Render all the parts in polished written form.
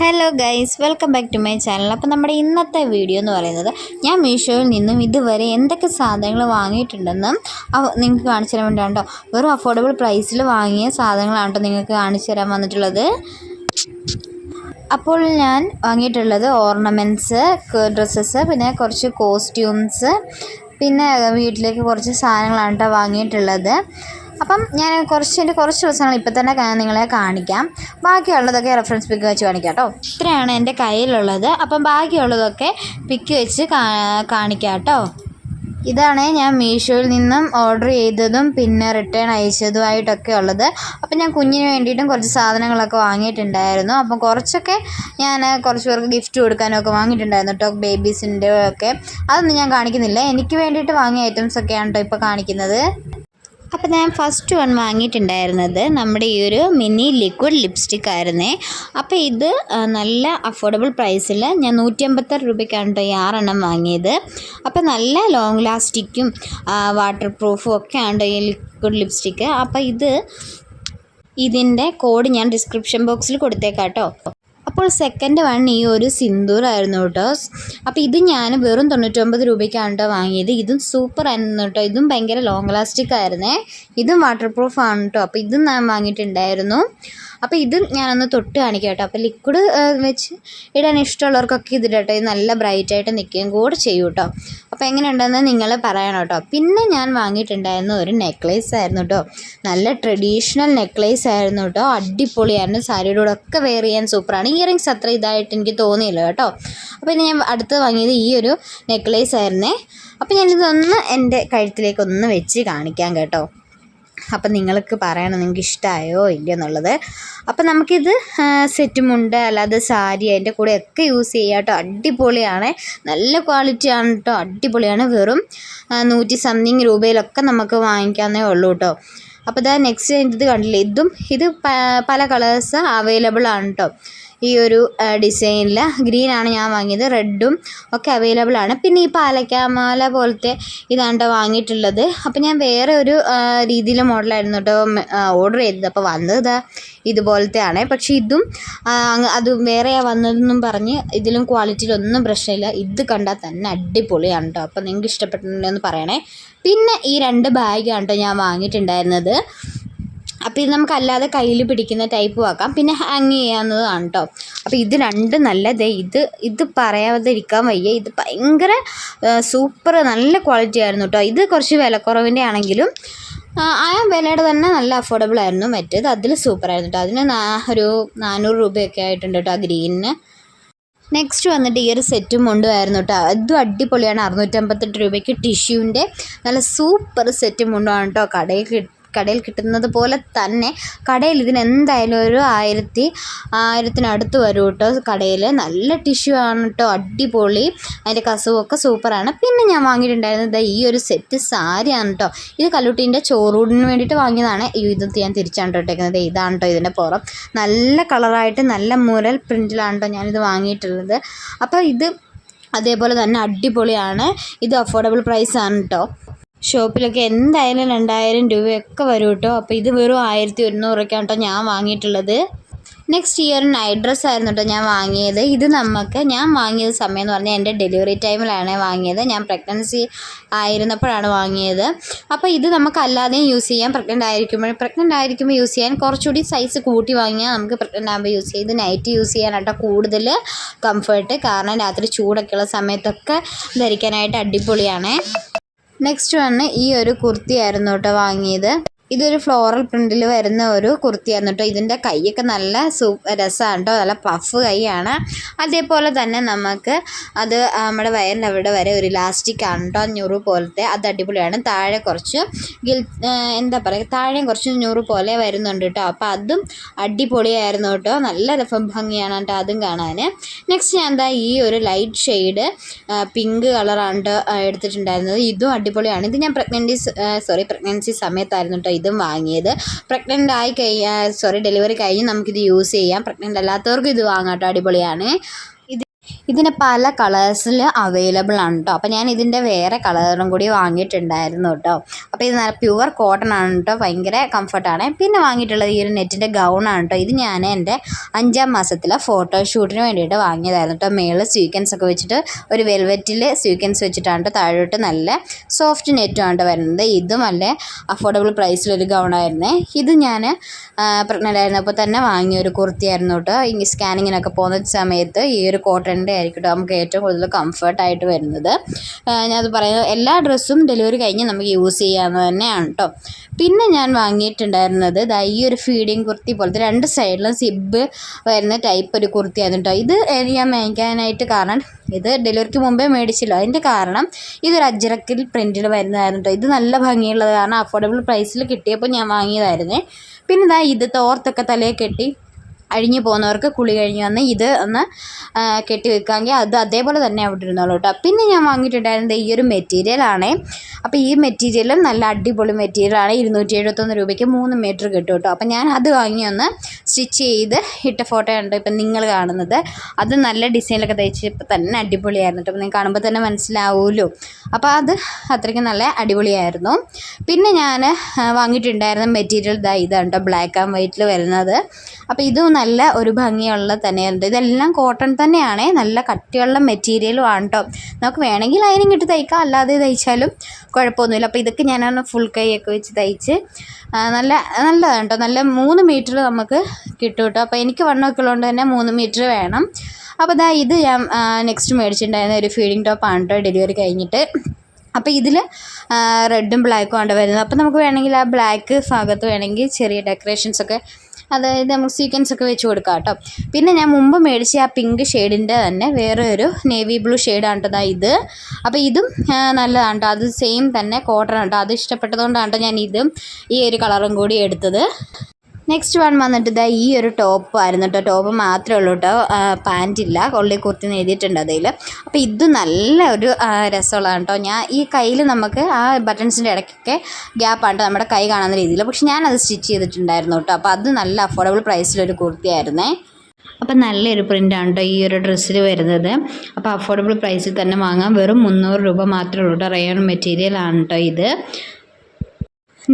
Hello guys, welcome back to my channel. അപ്പോൾ നമ്മുടെ ഇന്നത്തെ വീഡിയോ എന്ന് പറയുന്നത് ഞാൻ മീഷോയിൽ നിന്നും ഇതുവരെ എന്തൊക്കെ സാധനങ്ങൾ വാങ്ങിയിട്ടുണ്ടെന്നും നിങ്ങൾക്ക് കാണിച്ചു തരാൻ വേണ്ടിയാണോ. വെറും അഫോർഡബിൾ പ്രൈസിൽ വാങ്ങിയ സാധനങ്ങളാണ് കേട്ടോ നിങ്ങൾക്ക് കാണിച്ചു തരാൻ വന്നിട്ടുള്ളത്. അപ്പോൾ ഞാൻ വാങ്ങിയിട്ടുള്ളത് ഓർണമെൻറ്റ്സ്, ഡ്രസ്സസ്, പിന്നെ കുറച്ച് കോസ്റ്റ്യൂംസ്, പിന്നെ വീട്ടിലേക്ക് കുറച്ച് സാധനങ്ങളാണ് കേട്ടോ വാങ്ങിയിട്ടുള്ളത്. അപ്പം ഞാൻ എൻ്റെ കുറച്ച് ദിവസങ്ങൾ ഇപ്പം തന്നെ നിങ്ങളെ കാണിക്കാം. ബാക്കിയുള്ളതൊക്കെ റെഫറൻസ് പിക്ക് വെച്ച് കാണിക്കാം കേട്ടോ. ഇത്രയാണ് എൻ്റെ കയ്യിലുള്ളത്. അപ്പം ബാക്കിയുള്ളതൊക്കെ പിക്ക് വെച്ച് കാണിക്കാം കേട്ടോ. ഇതാണ് ഞാൻ മീഷോയിൽ നിന്നും ഓർഡർ ചെയ്തതും പിന്നെ റിട്ടേൺ അയച്ചതുമായിട്ടൊക്കെ ഉള്ളത്. അപ്പം ഞാൻ കുഞ്ഞിന് വേണ്ടിയിട്ടും കുറച്ച് സാധനങ്ങളൊക്കെ വാങ്ങിയിട്ടുണ്ടായിരുന്നു. അപ്പം കുറച്ചൊക്കെ ഞാൻ കുറച്ച് പേർക്ക് ഗിഫ്റ്റ് കൊടുക്കാനൊക്കെ വാങ്ങിയിട്ടുണ്ടായിരുന്നു കേട്ടോ, ബേബീസിൻ്റെ ഒക്കെ. അതൊന്നും ഞാൻ കാണിക്കുന്നില്ല. എനിക്ക് വേണ്ടിയിട്ട് വാങ്ങിയ ഐറ്റംസൊക്കെയാണ് കേട്ടോ ഇപ്പോൾ കാണിക്കുന്നത്. അപ്പോൾ ഞാൻ ഫസ്റ്റ് വൺ വാങ്ങിയിട്ടുണ്ടായിരുന്നത് നമ്മുടെ ഈ ഒരു മിനി ലിക്വിഡ് ലിപ്സ്റ്റിക് ആയിരുന്നേ. അപ്പോൾ ഇത് നല്ല അഫോർഡബിൾ പ്രൈസിൽ ഞാൻ 156 രൂപയ്ക്കാണ് കേട്ടോ ഈ 6 വാങ്ങിയത്. അപ്പോൾ നല്ല ലോങ് ലാസ്റ്റിക്കും വാട്ടർ പ്രൂഫും ഒക്കെയാണ് ഈ ലിക്വിഡ് ലിപ്സ്റ്റിക്ക്. അപ്പോൾ ഇതിൻ്റെ കോഡ് ഞാൻ ഡിസ്ക്രിപ്ഷൻ ബോക്സിൽ കൊടുത്തേക്കാം കേട്ടോ. അപ്പോൾ സെക്കൻഡ് വൺ ഈ ഒരു സിന്ദൂറായിരുന്നു കേട്ടോ. അപ്പോൾ ഇത് ഞാൻ വെറും 99 രൂപയ്ക്കാണ് കേട്ടോ വാങ്ങിയത്. ഇതും സൂപ്പർ ആയിരുന്നു കേട്ടോ. ഇതും ഭയങ്കര ലോങ് ലാസ്റ്റിക് ആയിരുന്നേ. ഇതും വാട്ടർ പ്രൂഫ് ആണ് കേട്ടോ. അപ്പോൾ ഇതും ഞാൻ വാങ്ങിയിട്ടുണ്ടായിരുന്നു. അപ്പോൾ ഇത് ഞാനൊന്ന് തൊട്ട് കാണിക്കാം കേട്ടോ. അപ്പോൾ ലിക്വിഡ് വെച്ച് ഇടാൻ ഇഷ്ടമുള്ളവർക്കൊക്കെ ഇതിടട്ടെ. ഇത് നല്ല ബ്രൈറ്റായിട്ട് നിൽക്കുകയും കൂടെ ചെയ്യും കേട്ടോ. അപ്പോൾ എങ്ങനെയുണ്ടെന്ന് നിങ്ങൾ പറയണം കേട്ടോ. പിന്നെ ഞാൻ വാങ്ങിയിട്ടുണ്ടായിരുന്ന ഒരു നെക്ലേസ് ആയിരുന്നു കേട്ടോ. നല്ല ട്രഡീഷണൽ നെക്ലേസ് ആയിരുന്നു കേട്ടോ. അടിപൊളിയായിരുന്നു. സാരിയുടെ കൂടെ ഒക്കെ വെയർ ചെയ്യാൻ സൂപ്പറാണ്. ഇയറിങ്സ് അത്ര ഇതായിട്ട് എനിക്ക് തോന്നിയില്ല കേട്ടോ. അപ്പോൾ ഞാൻ അടുത്ത് വാങ്ങിയത് ഈ ഒരു നെക്ലേസ് ആയിരുന്നേ. അപ്പോൾ ഞാനിതൊന്ന് എൻ്റെ കഴുത്തിലേക്കൊന്ന് വെച്ച് കാണിക്കാം കേട്ടോ. അപ്പം നിങ്ങൾക്ക് പറയണം നിങ്ങൾക്ക് ഇഷ്ടമായോ ഇല്ലയോ എന്നുള്ളത്. അപ്പം നമുക്കിത് സെറ്റുമുണ്ട്, അല്ലാതെ സാരി അതിൻ്റെ കൂടെ ഒക്കെ യൂസ് ചെയ്യാം കേട്ടോ. അടിപൊളിയാണ്, നല്ല ക്വാളിറ്റിയാണ് കേട്ടോ. അടിപൊളിയാണ്. വെറും 100 സംതിങ് രൂപയിലൊക്കെ നമുക്ക് വാങ്ങിക്കാവുന്നേ ഉള്ളൂ കേട്ടോ. അപ്പോൾ ഇതാ നെക്സ്റ്റ് ഇത് കണ്ടില്ലേ, ഇത് പല കളേഴ്സ് അവൈലബിൾ ആണ് കേട്ടോ. ഈ ഒരു ഡിസൈനിൽ ഗ്രീനാണ് ഞാൻ വാങ്ങിയത്, റെഡും ഒക്കെ അവൈലബിൾ ആണ്. പിന്നെ ഈ പാലക്കാമാല പോലത്തെ ഇതാണ് വാങ്ങിയിട്ടുള്ളത്. അപ്പോൾ ഞാൻ വേറെ ഒരു രീതിയിൽ മോഡലായിരുന്നു കേട്ടോ ഓർഡർ ചെയ്തത്. അപ്പോൾ വന്നത് ഇതുപോലത്തെ ആണ്. പക്ഷേ ഇതും അത് വേറെ വന്നതെന്നും പറഞ്ഞ് ഇതിലും ക്വാളിറ്റിയിലൊന്നും പ്രശ്നമില്ല. ഇത് കണ്ടാൽ തന്നെ അടിപൊളിയാണ് കേട്ടോ. അപ്പോൾ നിങ്ങൾക്ക് ഇഷ്ടപ്പെട്ടിട്ടുണ്ടെന്ന് പറയണേ. പിന്നെ ഈ 2 ബാഗാണ് കേട്ടോ ഞാൻ വാങ്ങിയിട്ടുണ്ടായിരുന്നത്. അപ്പോൾ ഇത് നമുക്കല്ലാതെ കയ്യിൽ പിടിക്കുന്ന ടൈപ്പ് ആക്കാം, പിന്നെ ഹാങ് ചെയ്യാവുന്നതാണ് കേട്ടോ. അപ്പോൾ ഇത് രണ്ടും നല്ലത്. ഇത് പറയാതിരിക്കാൻ വയ്യ. ഇത് ഭയങ്കര സൂപ്പർ നല്ല ക്വാളിറ്റി ആയിരുന്നു കേട്ടോ. ഇത് കുറച്ച് വിലക്കുറവിൻ്റെ ആണെങ്കിലും ആ വിലയുടെ തന്നെ നല്ല അഫോർഡബിൾ ആയിരുന്നു. മറ്റേത് അതിൽ സൂപ്പറായിരുന്നു കേട്ടോ. അതിന് ഒരു 400 രൂപയൊക്കെ ആയിട്ടുണ്ട് കേട്ടോ ആ ഗ്രീനിന്. നെക്സ്റ്റ് വന്നിട്ട് ഈ ഒരു സെറ്റും മുണ്ടുമായിരുന്നു കേട്ടോ. അതും അടിപൊളിയാണ്. 658 രൂപയ്ക്ക് ടിഷ്യൂവിൻ്റെ നല്ല സൂപ്പർ സെറ്റും മുണ്ടുമാണ് കേട്ടോ. കടയിൽ കിട്ടുന്നത് പോലെ തന്നെ കടയിൽ ഇതിന് എന്തായാലും ഒരു 1000-1000 വരും കേട്ടോ. കടയിൽ നല്ല ടിഷ്യൂ ആണ് കേട്ടോ. അടിപൊളി. അതിൻ്റെ കസവൊക്കെ സൂപ്പറാണ്. പിന്നെ ഞാൻ വാങ്ങിയിട്ടുണ്ടായിരുന്നത് ഈ ഒരു സെറ്റ് സാരിയാണ് കേട്ടോ. ഇത് കല്ലൂട്ടീൻ്റെ ചോറൂടിന് വേണ്ടിയിട്ട് വാങ്ങിയതാണ്. ഇത് ഞാൻ തിരിച്ചാണ് ഇട്ടേക്കുന്നത്. ഇതാണ് കേട്ടോ ഇതിൻ്റെ പുറം. നല്ല കളറായിട്ട് നല്ല മുരൽ പ്രിൻറ്റിലാണ് കേട്ടോ ഞാനിത് വാങ്ങിയിട്ടുള്ളത്. അപ്പോൾ ഇത് അതേപോലെ തന്നെ അടിപൊളിയാണ്. ഇത് അഫോർഡബിൾ പ്രൈസാണ് കേട്ടോ. ഷോപ്പിലൊക്കെ എന്തായാലും 2000 രൂപയൊക്കെ വരും കേട്ടോ. അപ്പോൾ ഇത് വെറും 1100 രൂപയ്ക്കാണ് കേട്ടോ ഞാൻ വാങ്ങിയിട്ടുള്ളത്. നെക്സ്റ്റ് ഈ ഒരു നൈറ്റ് ഡ്രസ്സ് ആയിരുന്നു കേട്ടോ ഞാൻ വാങ്ങിയത്. ഇത് ഞാൻ വാങ്ങിയത് സമയം എന്ന് പറഞ്ഞാൽ എൻ്റെ ഡെലിവറി ടൈമിലാണ് വാങ്ങിയത്. ഞാൻ പ്രഗ്നൻസി ആയിരുന്നപ്പോഴാണ് വാങ്ങിയത്. അപ്പോൾ ഇത് നമുക്ക് അല്ലാതെയും യൂസ് ചെയ്യാം. പ്രഗ്നൻ്റ് ആയിരിക്കുമ്പോൾ യൂസ് ചെയ്യാൻ കുറച്ചുകൂടി സൈസ് കൂട്ടി വാങ്ങിയാൽ നമുക്ക് പ്രഗ്നൻ്റ് ആകുമ്പോൾ യൂസ് ചെയ്ത് നൈറ്റ് യൂസ് ചെയ്യാനായിട്ടോ കൂടുതൽ കംഫർട്ട്. കാരണം രാത്രി ചൂടൊക്കെയുള്ള സമയത്തൊക്കെ ധരിക്കാനായിട്ട് അടിപൊളിയാണ്. നെക്സ്റ്റ് വന്ന് ഈ ഒരു കുർത്തി ആയിരുന്നു കേട്ടോ വാങ്ങിയത്. ഇതൊരു ഫ്ലോറൽ പ്രിൻറ്റിൽ വരുന്ന ഒരു കുർത്തിയായിരുന്നു കേട്ടോ. ഇതിൻ്റെ കൈയൊക്കെ നല്ല രസമാണ് കേട്ടോ. നല്ല പഫ് കൈയാണ്. അതേപോലെ തന്നെ നമുക്ക് അത് നമ്മുടെ വയറിൻ്റെ അവിടെ വരെ ഒരു ഇലാസ്റ്റിക് ആണ് കേട്ടോ. 100 പോലത്തെ. അത് അടിപൊളിയാണ്. താഴെ കുറച്ച് താഴെയും കുറച്ച് 100 പോലെ വരുന്നുണ്ട് കേട്ടോ. അപ്പോൾ അതും അടിപൊളിയായിരുന്നു കേട്ടോ. നല്ല ഭംഗിയാണ് കേട്ടോ അതും കാണാൻ. നെക്സ്റ്റ് ഞാൻ ഈ ഒരു ലൈറ്റ് ഷെയ്ഡ് പിങ്ക് കളറാണ് കേട്ടോ എടുത്തിട്ടുണ്ടായിരുന്നത്. ഇതും അടിപൊളിയാണ്. ഇത് ഞാൻ പ്രഗ്നൻസി സമയത്തായിരുന്നു കേട്ടോ ഇതും വാങ്ങിയത്. ഡെലിവറി കഴിഞ്ഞ് നമുക്കിത് യൂസ് ചെയ്യാം. പ്രഗ്നൻ്റ് അല്ലാത്തവർക്ക് ഇത് വാങ്ങാം കേട്ടോ. അടിപൊളിയാണ്. ഇതിന് പല കളേഴ്സിൽ അവൈലബിൾ ആണ് കേട്ടോ. അപ്പോൾ ഞാൻ ഇതിൻ്റെ വേറെ കളറും കൂടി വാങ്ങിയിട്ടുണ്ടായിരുന്നു കേട്ടോ. അപ്പോൾ ഇത് നല്ല പ്യുവർ കോട്ടൺ ആണ് കേട്ടോ, ഭയങ്കര കംഫർട്ടാണ്. പിന്നെ വാങ്ങിയിട്ടുള്ളത് ഈ ഒരു നെറ്റിൻ്റെ ഗൗണാണ് കേട്ടോ. ഇത് ഞാൻ എൻ്റെ 5ാം മാസത്തിലെ ഫോട്ടോഷൂട്ടിന് വേണ്ടിയിട്ട് വാങ്ങിയതായിരുന്നു കേട്ടോ. മേളിൽ സ്വീക്കൻസ് ഒക്കെ വെച്ചിട്ട് ഒരു വെൽവെറ്റിൽ സ്വീക്കൻസ് വെച്ചിട്ടാണ് കേട്ടോ. താഴോട്ട് നല്ല സോഫ്റ്റ് നെറ്റുമാണ് കേട്ടോ വരുന്നത്. ഇതും നല്ല അഫോർഡബിൾ പ്രൈസിലൊരു ഗൗണായിരുന്നേ. ഇത് ഞാൻ പ്രഗ്നൻ്റ് ആയിരുന്നപ്പോൾ തന്നെ വാങ്ങിയൊരു കുർത്തിയായിരുന്നു കേട്ടോ. ഈ സ്കാനിങ്ങിനൊക്കെ പോകുന്ന സമയത്ത് ഈ ഒരു കോട്ടൻ്റെ ആയിരിക്കും നമുക്ക് ഏറ്റവും കൂടുതൽ കംഫർട്ടായിട്ട് വരുന്നത്. ഞാനത് പറയുന്നത് എല്ലാ ഡ്രസ്സും ഡെലിവറി കഴിഞ്ഞ് നമുക്ക് യൂസ് ചെയ്യാവുന്നത് തന്നെയാണ് കേട്ടോ. പിന്നെ ഞാൻ വാങ്ങിയിട്ടുണ്ടായിരുന്നത് ഈ ഒരു ഫീഡിങ് കുർത്തി പോലത്തെ 2 സൈഡിലും സിബ് വരുന്ന ടൈപ്പ് ഒരു കുർത്തിയായിരുന്നു കേട്ടോ. ഇത് ഞാൻ മേടിക്കാനായിട്ട് കാരണം ഇത് ഡെലിവറിക്ക് മുമ്പേ മേടിച്ചില്ല. അതിൻ്റെ കാരണം ഇതൊരു അജ്രക്കിൽ പ്രിൻറ്റിൽ വരുന്നതായിരുന്നു കേട്ടോ. ഇത് നല്ല ഭംഗിയുള്ളത് കാരണം അഫോർഡബിൾ പ്രൈസിൽ കിട്ടിയപ്പോൾ ഞാൻ വാങ്ങിയതായിരുന്നേ. പിന്നെ ഇത് തോർത്തൊക്കെ തലയിൽ കെട്ടി അഴിഞ്ഞു പോകുന്നവർക്ക് കുളി കഴിഞ്ഞ് വന്ന് ഇത് ഒന്ന് കെട്ടി വെക്കാമെങ്കിൽ അത് അതേപോലെ തന്നെ അവിടെ ഇരുന്നോളൂ കേട്ടോ. പിന്നെ ഞാൻ വാങ്ങിയിട്ടുണ്ടായിരുന്നത് ഈ ഒരു മെറ്റീരിയലാണേ. അപ്പോൾ ഈ മെറ്റീരിയലും നല്ല അടിപൊളി മെറ്റീരിയലാണ്. 271 രൂപയ്ക്ക് 3 മീറ്റർ കിട്ടും കേട്ടോ. അപ്പോൾ ഞാൻ അത് വാങ്ങി ഒന്ന് സ്റ്റിച്ച് ചെയ്ത് ഇട്ട ഫോട്ടോ ഉണ്ട് ഇപ്പം നിങ്ങൾ കാണുന്നത്. അത് നല്ല ഡിസൈനിലൊക്കെ തയ്ച്ചപ്പോൾ തന്നെ അടിപൊളിയായിരുന്നു കേട്ടോ. നിങ്ങൾക്ക് കാണുമ്പോൾ തന്നെ മനസ്സിലാവുമല്ലോ. അപ്പോൾ അത് അത്രയ്ക്ക് നല്ല അടിപൊളിയായിരുന്നു. പിന്നെ ഞാൻ വാങ്ങിയിട്ടുണ്ടായിരുന്ന മെറ്റീരിയൽ ഇതാണ് കേട്ടോ, ബ്ലാക്ക് ആൻഡ് വൈറ്റിൽ വരുന്നത്. അപ്പോൾ ഇതും നല്ല ഒരു ഭംഗിയുള്ള തന്നെയുണ്ട്. ഇതെല്ലാം കോട്ടൺ തന്നെയാണ്, നല്ല കട്ടിയുള്ള മെറ്റീരിയലും ആണ് കേട്ടോ. നമുക്ക് വേണമെങ്കിൽ ലൈനിങ് ഇട്ട് തയ്ക്കാം, അല്ലാതെ തയ്ച്ചാലും കുഴപ്പമൊന്നുമില്ല. അപ്പോൾ ഇതൊക്കെ ഞാനൊന്ന് ഫുൾ കൈയൊക്കെ വെച്ച് തയ്ച്ച് നല്ലതാണ് കേട്ടോ. നല്ല 3 മീറ്റർ നമുക്ക് കിട്ടും കേട്ടോ. അപ്പോൾ എനിക്ക് വണ്ണമൊക്കെ ഉള്ളതുകൊണ്ട് തന്നെ 3 മീറ്റർ വേണം. അപ്പോൾ ഇത് ഞാൻ നെക്സ്റ്റ് മേടിച്ചിട്ടുണ്ടായിരുന്ന ഒരു ഫീഡിങ് ടോപ്പാണ് കേട്ടോ, ഡെലിവറി കഴിഞ്ഞിട്ട്. അപ്പോൾ ഇതിൽ റെഡും ബ്ലാക്കും ആണ് വരുന്നത്. അപ്പോൾ നമുക്ക് വേണമെങ്കിൽ ആ ബ്ലാക്ക് ഭാഗത്ത് വേണമെങ്കിൽ ചെറിയ ഡെക്കറേഷൻസൊക്കെ, അതായത് നമുക്ക് സീക്വൻസൊക്കെ വെച്ച് കൊടുക്കാം കേട്ടോ. പിന്നെ ഞാൻ മുമ്പ് മേടിച്ച ആ പിങ്ക് ഷെയ്ഡിൻ്റെ തന്നെ വേറെ ഒരു നേവി ബ്ലൂ ഷെയ്ഡാണ് കേട്ടോ ഇത്. അപ്പോൾ ഇതും നല്ലതാണ് കേട്ടോ. അത് സെയിം തന്നെ കോട്ടൺ കേട്ടോ. അത് ഇഷ്ടപ്പെട്ടതുകൊണ്ടാണ് കേട്ടോ ഞാൻ ഇതും ഈ ഒരു കളറും കൂടി എടുത്തത്. നെക്സ്റ്റ് വൺ വന്നിട്ട് ഈ ഒരു ടോപ്പ് ആയിരുന്നു കേട്ടോ. ടോപ്പ് മാത്രമേ ഉള്ളൂ കേട്ടോ, പാൻറ്റില്ല. കൊള്ളി കുർത്തി എഴുതിയിട്ടുണ്ട് അതിൽ. അപ്പോൾ ഇത് നല്ല ഒരു രസമുള്ളതാണ് കേട്ടോ. ഞാൻ ഈ കയ്യിൽ നമുക്ക് ആ ബട്ടൺസിൻ്റെ ഇടയ്ക്കൊക്കെ ഗ്യാപ്പാണ് കേട്ടോ നമ്മുടെ കൈ കാണുന്ന രീതിയിൽ. പക്ഷെ ഞാനത് സ്റ്റിച്ച് ചെയ്തിട്ടുണ്ടായിരുന്നു കേട്ടോ. അപ്പോൾ അത് നല്ല അഫോർഡബിൾ പ്രൈസിലൊരു കുർത്തിയായിരുന്നേ. അപ്പം നല്ലൊരു പ്രിൻ്റാണ് കേട്ടോ ഈ ഒരു ഡ്രസ്സിൽ വരുന്നത്. അപ്പോൾ അഫോർഡബിൾ പ്രൈസിൽ തന്നെ വാങ്ങാം. വെറും 300 രൂപ മാത്രമേ ഉള്ളൂ കേട്ടോ. റയോൺ മെറ്റീരിയലാണ് കേട്ടോ ഇത്.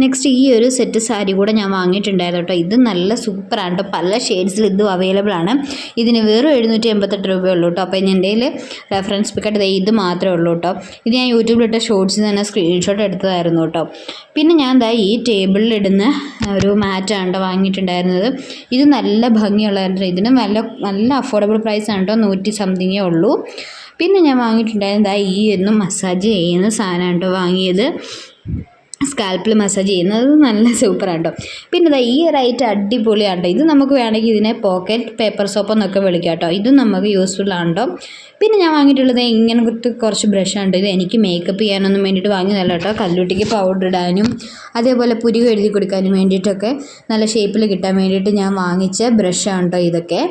നെക്സ്റ്റ് ഈ ഒരു സെറ്റ് സാരി കൂടെ ഞാൻ വാങ്ങിയിട്ടുണ്ടായിരുന്നു കേട്ടോ. ഇത് നല്ല സൂപ്പറാണ് കേട്ടോ. പല ഷെയ്ഡ്സിൽ ഇതും അവൈലബിൾ ആണ്. ഇതിന് വെറും 788 രൂപയുള്ളൂ കേട്ടോ. അപ്പോൾ എൻ്റെ കയ്യിൽ റെഫറൻസ് പിക്കായിട്ട് ഇത് മാത്രമേ ഉള്ളൂ കേട്ടോ. ഇത് ഞാൻ യൂട്യൂബിലിട്ട ഷോർട്സിൽ തന്നെ സ്ക്രീൻഷോട്ട് എടുത്തതായിരുന്നു കേട്ടോ. പിന്നെ ഞാൻ ഈ ടേബിളിലിടുന്ന ഒരു മാറ്റാണ് കേട്ടോ വാങ്ങിയിട്ടുണ്ടായിരുന്നത്. ഇത് നല്ല ഭംഗിയുള്ളതായിരുന്നു. ഇതിന് നല്ല അഫോർഡബിൾ പ്രൈസാണ് കേട്ടോ, 100 സംതിങ്ങേ ഉള്ളൂ. പിന്നെ ഞാൻ വാങ്ങിയിട്ടുണ്ടായിരുന്നത് ഈ എന്നും മസാജ് ചെയ്യുന്ന സാധനമാണ് കേട്ടോ വാങ്ങിയത്. സ്കാൽപ്പിൽ മസാജ് ചെയ്യുന്നത് നല്ല സൂപ്പറാണ് കേട്ടോ. പിന്നെ ഈ റൈറ്റ് അടിപൊളിയാണ് കേട്ടോ. ഇത് നമുക്ക് വേണമെങ്കിൽ ഇതിനെ പോക്കറ്റ് പേപ്പർ സോപ്പ് എന്നൊക്കെ വിളിക്കാം കേട്ടോ. ഇതും നമുക്ക് യൂസ്ഫുൾ ആണ് കേട്ടോ. പിന്നെ ഞാൻ വാങ്ങിയിട്ടുള്ളത് ഇങ്ങനെ കുറച്ച് ബ്രഷാണ്. ഇത് എനിക്ക് മേക്കപ്പ് ചെയ്യാനൊന്നും വേണ്ടിയിട്ട് വാങ്ങിയതല്ല കേട്ടോ. കല്ലുട്ടിക്ക് പൗഡർ ഇടാനും അതേപോലെ പുരിക എഴുതി കൊടുക്കാനും വേണ്ടിയിട്ടൊക്കെ നല്ല ഷേപ്പിൽ കിട്ടാൻ വേണ്ടിയിട്ട് ഞാൻ വാങ്ങിച്ച ബ്രഷാണ് കേട്ടോ ഇതൊക്കെ.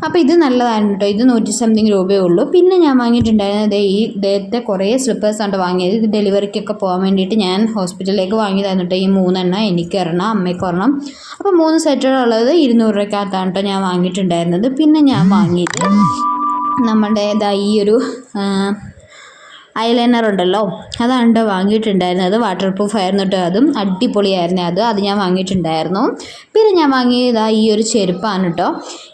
അപ്പോൾ ഇത് നല്ലതാണ് കേട്ടോ. ഇത് 100 സംതിങ് രൂപയേ ഉള്ളൂ. പിന്നെ ഞാൻ വാങ്ങിയിട്ടുണ്ടായിരുന്നത് ഈ ഇദ്ദേഹത്തെ കുറേ സ്ലിപ്പേഴ്സാണ് വാങ്ങിയത്. ഇത് ഡെലിവറിക്കൊക്കെ പോകാൻ വേണ്ടിയിട്ട് ഞാൻ ഹോസ്പിറ്റലിലേക്ക് വാങ്ങിയതായിരുന്നു കേട്ടോ. ഈ 3 എണ്ണം, എനിക്ക് ഒരെണ്ണം, അമ്മയ്ക്ക് ഒരെണ്ണം. അപ്പോൾ 3 സെറ്റുകളുള്ളത് 200 രൂപയ്ക്കകത്താണ് കേട്ടോ ഞാൻ വാങ്ങിയിട്ടുണ്ടായിരുന്നത്. പിന്നെ ഞാൻ വാങ്ങിയത് നമ്മുടെ ഈ ഒരു ഐലൈനർ ഉണ്ടല്ലോ, അതാണ് കേട്ടോ വാങ്ങിയിട്ടുണ്ടായിരുന്നത്. വാട്ടർ പ്രൂഫ് ആയിരുന്നു കേട്ടോ. അതും അടിപൊളിയായിരുന്നു. അത് ഞാൻ വാങ്ങിയിട്ടുണ്ടായിരുന്നു. പിന്നെ ഞാൻ വാങ്ങിയത് ഈ ഒരു ചെരുപ്പാണ് കേട്ടോ.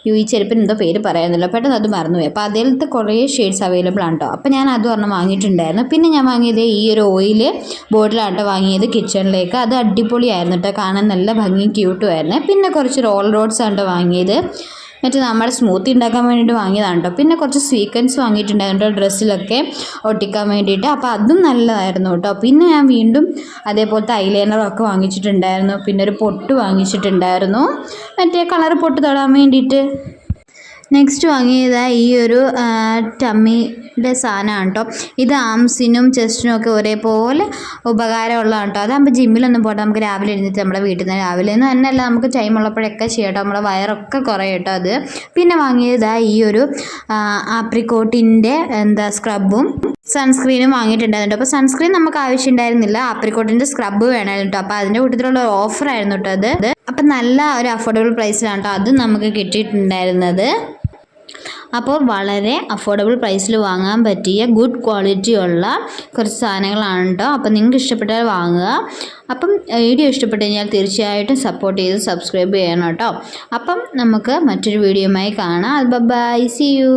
ഈ ചെരുപ്പിന് എന്തോ പേര് പറയാനില്ല, പെട്ടെന്ന് അത് മറന്നുപോയി. അപ്പോൾ അതിലത്തെ കുറേ ഷെയ്ഡ്സ് അവൈലബിൾ ആണ് കേട്ടോ. അപ്പോൾ ഞാൻ അത് ഒരെണ്ണം വാങ്ങിയിട്ടുണ്ടായിരുന്നു. പിന്നെ ഞാൻ വാങ്ങിയത് ഈ ഒരു ഓയിൽ ബോട്ടിലാണ് കേട്ടോ വാങ്ങിയത് കിച്ചണിലേക്ക്. അത് അടിപൊളിയായിരുന്നു കേട്ടോ, കാണാൻ നല്ല ഭംഗിയും ക്യൂട്ടുമായിരുന്നു. പിന്നെ കുറച്ച് റോഡ്സ് ആണ് കേട്ടോ വാങ്ങിയത്. മറ്റേ നമ്മുടെ സ്മൂത്തി ഉണ്ടാക്കാൻ വേണ്ടിയിട്ട് വാങ്ങിയതാണ് കേട്ടോ. പിന്നെ കുറച്ച് സ്വീക്കൻസ് വാങ്ങിയിട്ടുണ്ടായിരുന്നു കേട്ടോ ഡ്രസ്സിലൊക്കെ ഒട്ടിക്കാൻ വേണ്ടിയിട്ട്. അപ്പോൾ അതും നല്ലതായിരുന്നു കേട്ടോ. പിന്നെ ഞാൻ വീണ്ടും അതേപോലത്തെ ഐലൈനറൊക്കെ വാങ്ങിച്ചിട്ടുണ്ടായിരുന്നു. പിന്നെ ഒരു പൊട്ട് വാങ്ങിച്ചിട്ടുണ്ടായിരുന്നു, മറ്റേ കളർ പൊട്ട് തൊടാൻ വേണ്ടിയിട്ട്. നെക്സ്റ്റ് വാങ്ങിയത് ഈ ഒരു ടമ്മിയുടെ സാധനമാണ് കേട്ടോ. ഇത് ആംസിനും ചെസ്റ്റിനും ഒക്കെ ഒരേപോലെ ഉപകാരമുള്ളതാണ് കേട്ടോ. അതാകുമ്പോൾ ജിമ്മിലൊന്നും പോട്ടെ, നമുക്ക് രാവിലെ എഴുന്നേറ്റ് നമ്മുടെ വീട്ടിൽ നിന്ന് രാവിലെ നിന്ന് തന്നെയല്ല, നമുക്ക് ടൈം ഉള്ളപ്പോഴൊക്കെ ചെയ്യാം കേട്ടോ. നമ്മുടെ വയറൊക്കെ കുറയും കേട്ടോ അത്. പിന്നെ വാങ്ങിയത് ഈ ഒരു ആപ്രിക്കോട്ടിൻ്റെ സ്ക്രബും സൺസ്ക്രീനും വാങ്ങിയിട്ടുണ്ടായിരുന്നു. അപ്പോൾ സൺസ്ക്രീൻ നമുക്ക് ആവശ്യമുണ്ടായിരുന്നില്ല, ആപ്രിക്കോട്ടിൻ്റെ സ്ക്രബ് വേണമായിരുന്നു കേട്ടോ. അപ്പോൾ അതിൻ്റെ കൂട്ടത്തിലുള്ള ഒരു ഓഫറായിരുന്നു കേട്ടോ അത്. അപ്പം നല്ല ഒരു അഫോർഡബിൾ പ്രൈസിലാണ് കേട്ടോ അത് നമുക്ക് കിട്ടിയിട്ടുണ്ടായിരുന്നത്. അപ്പോൾ വളരെ അഫോർഡബിൾ പ്രൈസിൽ വാങ്ങാൻ പറ്റിയ ഗുഡ് ക്വാളിറ്റി ഉള്ള കുറച്ച് സാധനങ്ങളാണ് കേട്ടോ. അപ്പം നിങ്ങൾക്ക് ഇഷ്ടപ്പെട്ടാൽ വാങ്ങുക. അപ്പം വീഡിയോ ഇഷ്ടപ്പെട്ട് കഴിഞ്ഞാൽ തീർച്ചയായിട്ടും സപ്പോർട്ട് ചെയ്ത് സബ്സ്ക്രൈബ് ചെയ്യണം കേട്ടോ. അപ്പം നമുക്ക് മറ്റൊരു വീഡിയോയുമായി കാണാം. Bye, see U.